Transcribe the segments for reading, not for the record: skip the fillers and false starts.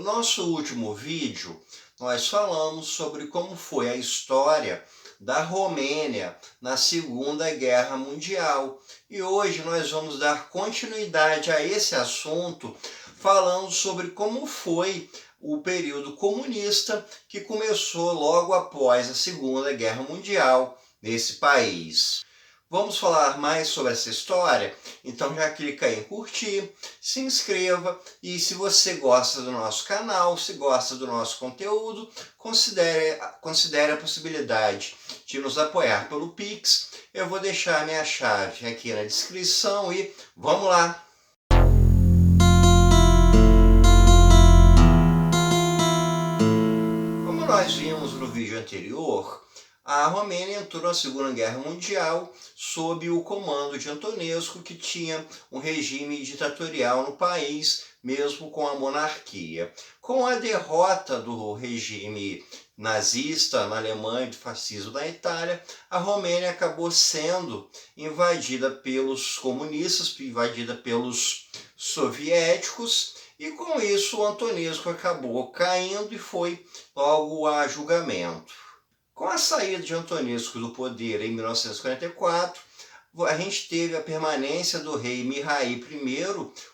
nosso último vídeo, nós falamos sobre como foi a história da Romênia na Segunda Guerra Mundial. E hoje nós vamos dar continuidade a esse assunto, falando sobre como foi o período comunista que começou logo após a Segunda Guerra Mundial nesse país. Vamos falar mais sobre essa história? Então já clica aí em curtir, se inscreva e se você gosta do nosso canal, se gosta do nosso conteúdo, considere a possibilidade de nos apoiar pelo Pix. Eu vou deixar a minha chave aqui na descrição e vamos lá! Como nós vimos no vídeo anterior, a Romênia entrou na Segunda Guerra Mundial sob o comando de Antonescu, que tinha um regime ditatorial no país, mesmo com a monarquia. Com a derrota do regime nazista na Alemanha e do fascismo na Itália, a Romênia acabou sendo invadida pelos comunistas, invadida pelos soviéticos, e com isso o Antonescu acabou caindo e foi logo a julgamento. Com a saída de Antonescu do poder em 1944, a gente teve a permanência do rei Mihai I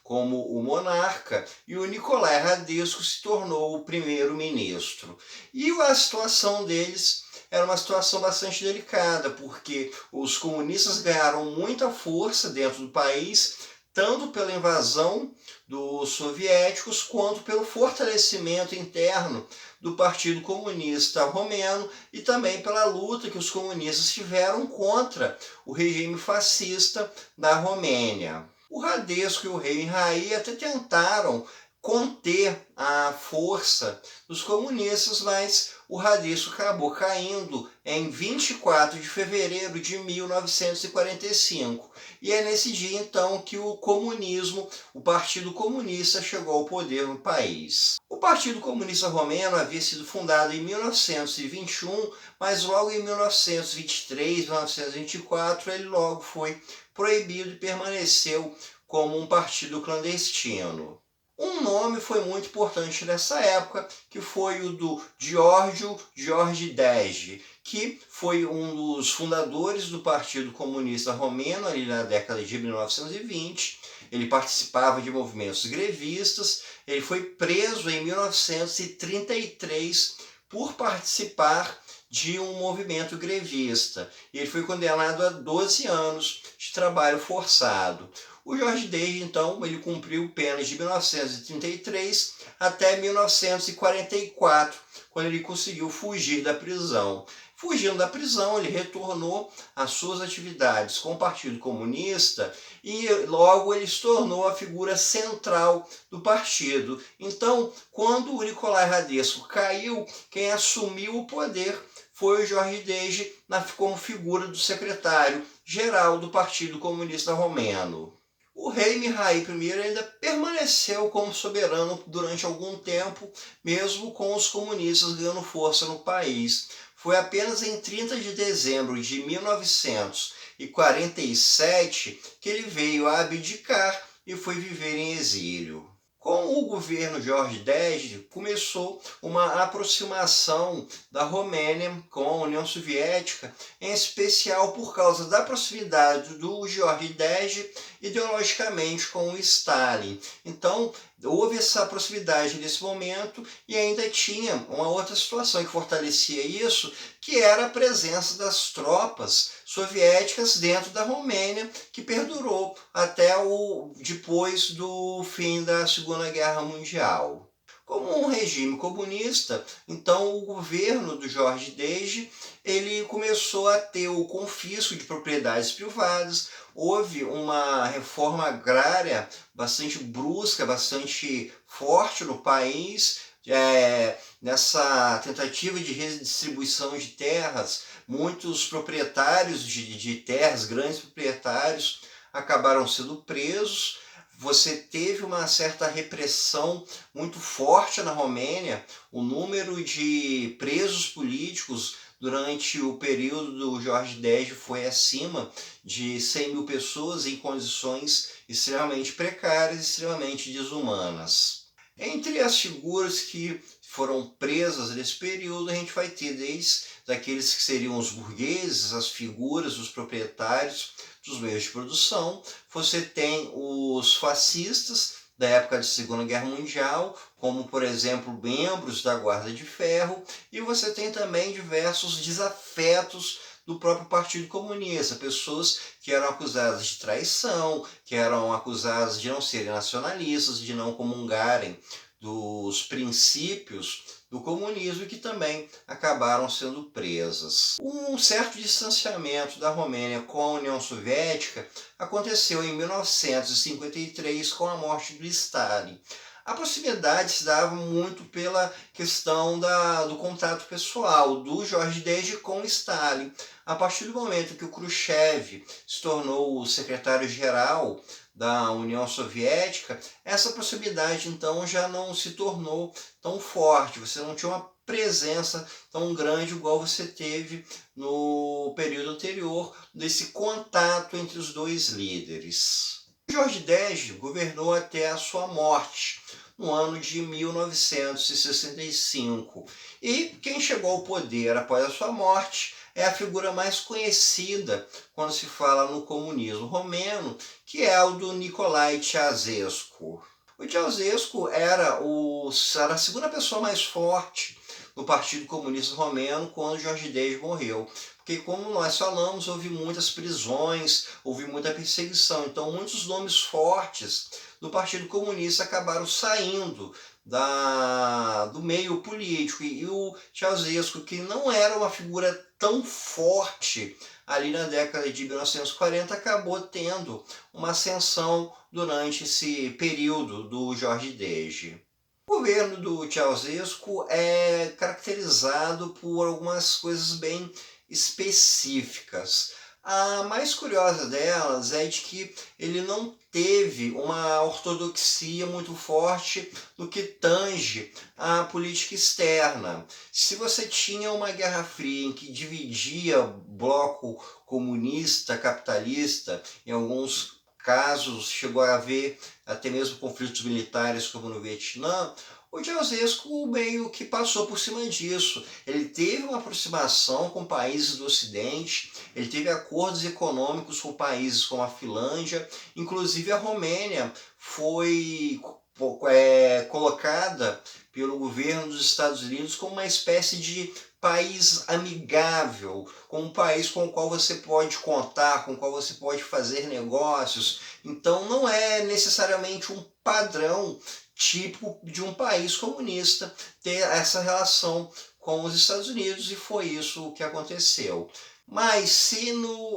como o monarca e o Nicolae Radescu se tornou o primeiro-ministro. E a situação deles era uma situação bastante delicada, porque os comunistas ganharam muita força dentro do país, tanto pela invasão dos soviéticos, quanto pelo fortalecimento interno do Partido Comunista Romeno e também pela luta que os comunistas tiveram contra o regime fascista da Romênia. O Radescu e o rei Mihai até tentaram conter a força dos comunistas, mas o Radescu acabou caindo em 24 de fevereiro de 1945. E é nesse dia, então, que o comunismo, o Partido Comunista, chegou ao poder no país. O Partido Comunista Romeno havia sido fundado em 1921, mas logo em 1923, 1924, ele logo foi proibido e permaneceu como um partido clandestino. Um nome foi muito importante nessa época, que foi o do Giorgio Georgidej, que foi um dos fundadores do Partido Comunista Romeno ali na década de 1920. Ele participava de movimentos grevistas. Ele foi preso em 1933 por participar de um movimento grevista. E ele foi condenado a 12 anos de trabalho forçado. O Georgidej, então, ele cumpriu penas de 1933 até 1944, quando ele conseguiu fugir da prisão. Fugindo da prisão, ele retornou às suas atividades com o Partido Comunista e logo ele se tornou a figura central do partido. Então, quando o Nicolae Radescu caiu, quem assumiu o poder foi o Georgidej como figura do secretário-geral do Partido Comunista Romeno. O rei Mihai I ainda permaneceu como soberano durante algum tempo, mesmo com os comunistas ganhando força no país. Foi apenas em 30 de dezembro de 1947 que ele veio a abdicar e foi viver em exílio. Com o governo Georgidej, começou uma aproximação da Romênia com a União Soviética, em especial por causa da proximidade do Georgidej ideologicamente com o Stalin. Então, houve essa proximidade nesse momento e ainda tinha uma outra situação que fortalecia isso, que era a presença das tropas soviéticas dentro da Romênia, que perdurou até depois do fim da Segunda Guerra Mundial. Como um regime comunista, então o governo do Georgidej ele começou a ter o confisco de propriedades privadas. Houve uma reforma agrária bastante brusca, bastante forte no país, nessa tentativa de redistribuição de terras. Muitos proprietários de terras, grandes proprietários, acabaram sendo presos. Você teve uma certa repressão muito forte na Romênia. O número de presos políticos durante o período do Georgidej foi acima de 100 mil pessoas em condições extremamente precárias, extremamente desumanas. Entre as figuras que foram presas nesse período, a gente vai ter desde aqueles que seriam os burgueses, as figuras, os proprietários dos meios de produção. Você tem os fascistas da época da Segunda Guerra Mundial, como, por exemplo, membros da Guarda de Ferro, e você tem também diversos desafetos do próprio Partido Comunista, pessoas que eram acusadas de traição, que eram acusadas de não serem nacionalistas, de não comungarem dos princípios do comunismo e que também acabaram sendo presas. Um certo distanciamento da Romênia com a União Soviética aconteceu em 1953 com a morte do Stalin. A proximidade se dava muito pela questão do contato pessoal do Jorge Desde com Stalin. A partir do momento que o Khrushchev se tornou o secretário-geral da União Soviética, essa proximidade então já não se tornou tão forte, você não tinha uma presença tão grande igual você teve no período anterior desse contato entre os dois líderes. Jorge Desde governou até a sua morte, no ano de 1965. E quem chegou ao poder após a sua morte é a figura mais conhecida quando se fala no comunismo romeno, que é o do Nicolae Ceausescu. O Ceausescu era a segunda pessoa mais forte no Partido Comunista Romeno quando Jorge Desde morreu. Porque, como nós falamos, houve muitas prisões, houve muita perseguição. Então, muitos nomes fortes do Partido Comunista acabaram saindo do meio político. E o Ceausescu, que não era uma figura tão forte ali na década de 1940, acabou tendo uma ascensão durante esse período do Jorge Desde. O governo do Ceausescu é caracterizado por algumas coisas bem específicas. A mais curiosa delas é de que ele não teve uma ortodoxia muito forte no que tange a política externa. Se você tinha uma Guerra Fria em que dividia o bloco comunista, capitalista, em alguns casos chegou a haver até mesmo conflitos militares como no Vietnã, o Ceausescu meio que passou por cima disso. Ele teve uma aproximação com países do Ocidente, ele teve acordos econômicos com países como a Finlândia, inclusive a Romênia foi colocada pelo governo dos Estados Unidos como uma espécie de país amigável, como um país com o qual você pode contar, com o qual você pode fazer negócios. Então não é necessariamente um padrão típico de um país comunista ter essa relação com os Estados Unidos, e foi isso que aconteceu. Mas se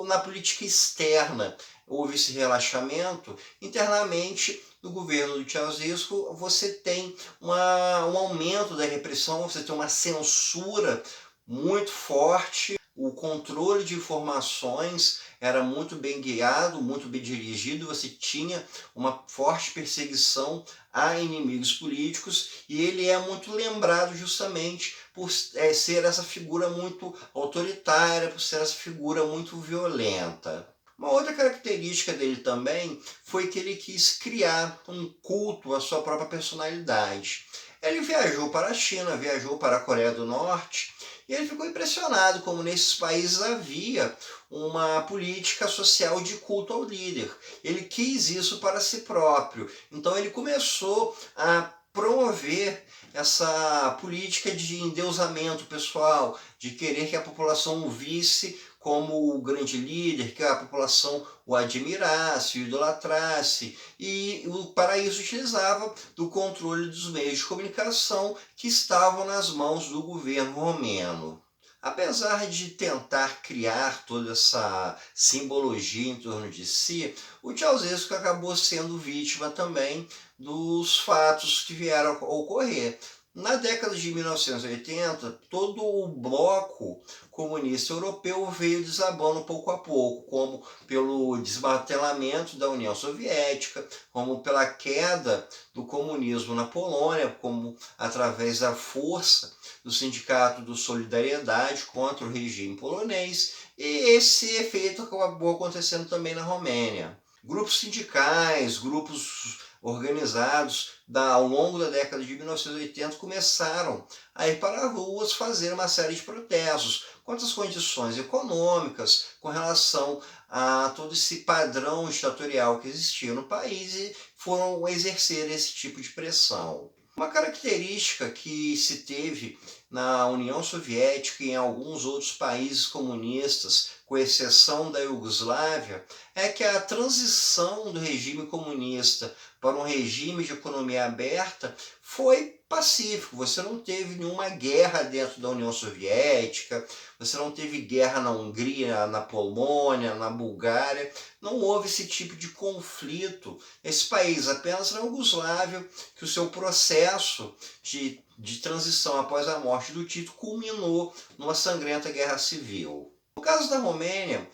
na política externa houve esse relaxamento, internamente no governo do Ceausescu você tem um aumento da repressão, você tem uma censura muito forte, o controle de informações era muito bem guiado, muito bem dirigido, você tinha uma forte perseguição a inimigos políticos, e ele é muito lembrado justamente por ser essa figura muito autoritária, por ser essa figura muito violenta. Uma outra característica dele também foi que ele quis criar um culto à sua própria personalidade. Ele viajou para a China, viajou para a Coreia do Norte, e ele ficou impressionado como nesses países havia uma política social de culto ao líder. Ele quis isso para si próprio. Então ele começou a promover essa política de endeusamento pessoal, de querer que a população o visse como o grande líder, que a população o admirasse, o idolatrasse, e para isso utilizava do controle dos meios de comunicação que estavam nas mãos do governo romeno. Apesar de tentar criar toda essa simbologia em torno de si, o Ceausescu acabou sendo vítima também dos fatos que vieram a ocorrer. Na década de 1980, todo o bloco comunista europeu veio desabando pouco a pouco, como pelo desmantelamento da União Soviética, como pela queda do comunismo na Polônia, como através da força do Sindicato do Solidariedade contra o regime polonês, e esse efeito acabou acontecendo também na Romênia. Grupos sindicais, grupos organizados ao longo da década de 1980, começaram a ir para as ruas fazer uma série de protestos contra as condições econômicas, com relação a todo esse padrão ditatorial que existia no país, e foram exercer esse tipo de pressão. Uma característica que se teve na União Soviética e em alguns outros países comunistas, com exceção da Iugoslávia, é que a transição do regime comunista para um regime de economia aberta foi pacífico. Você não teve nenhuma guerra dentro da União Soviética, você não teve guerra na Hungria, na Polônia, na Bulgária, não houve esse tipo de conflito nesse país, apenas na Iugoslávia, que o seu processo de transição após a morte do Tito culminou numa sangrenta guerra civil. No caso da Romênia,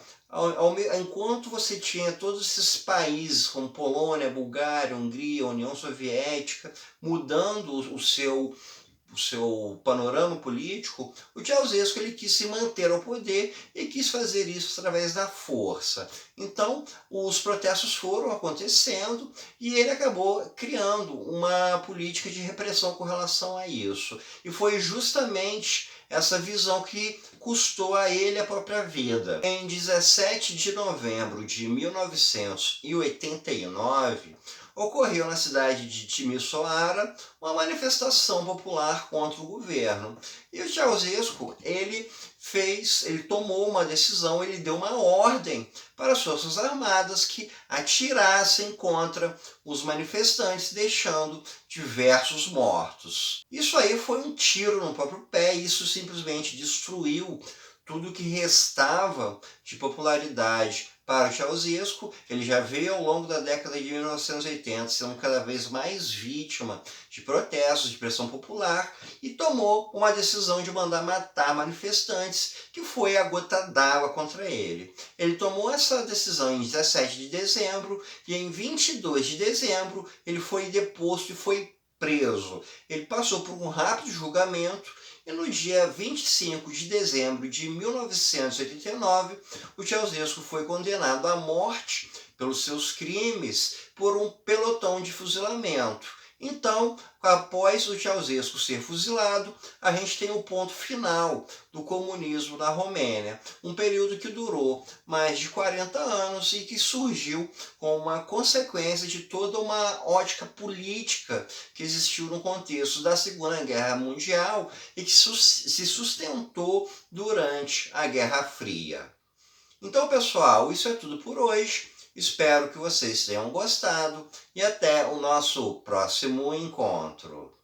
enquanto você tinha todos esses países como Polônia, Bulgária, Hungria, União Soviética, mudando o seu panorama político, o Ceausescu ele quis se manter ao poder e quis fazer isso através da força. Então, os protestos foram acontecendo e ele acabou criando uma política de repressão com relação a isso. E foi justamente essa visão que custou a ele a própria vida. Em 17 de novembro de 1989, ocorreu na cidade de Timisoara uma manifestação popular contra o governo. E o Ceausescu, ele tomou uma decisão, ele deu uma ordem para as Forças Armadas que atirassem contra os manifestantes, deixando diversos mortos. Isso aí foi um tiro no próprio pé, e isso simplesmente destruiu tudo que restava de popularidade para o Ceausescu. Ele já veio ao longo da década de 1980 sendo cada vez mais vítima de protestos, de pressão popular, e tomou uma decisão de mandar matar manifestantes, que foi a gota d'água contra ele. Ele tomou essa decisão em 17 de dezembro e em 22 de dezembro ele foi deposto e foi preso. Ele passou por um rápido julgamento e no dia 25 de dezembro de 1989, o Ceausescu foi condenado à morte pelos seus crimes por um pelotão de fuzilamento. Então, após o Ceausescu ser fuzilado, a gente tem o ponto final do comunismo na Romênia. Um período que durou mais de 40 anos e que surgiu como uma consequência de toda uma ótica política que existiu no contexto da Segunda Guerra Mundial e que se sustentou durante a Guerra Fria. Então, pessoal, isso é tudo por hoje. Espero que vocês tenham gostado e até o nosso próximo encontro.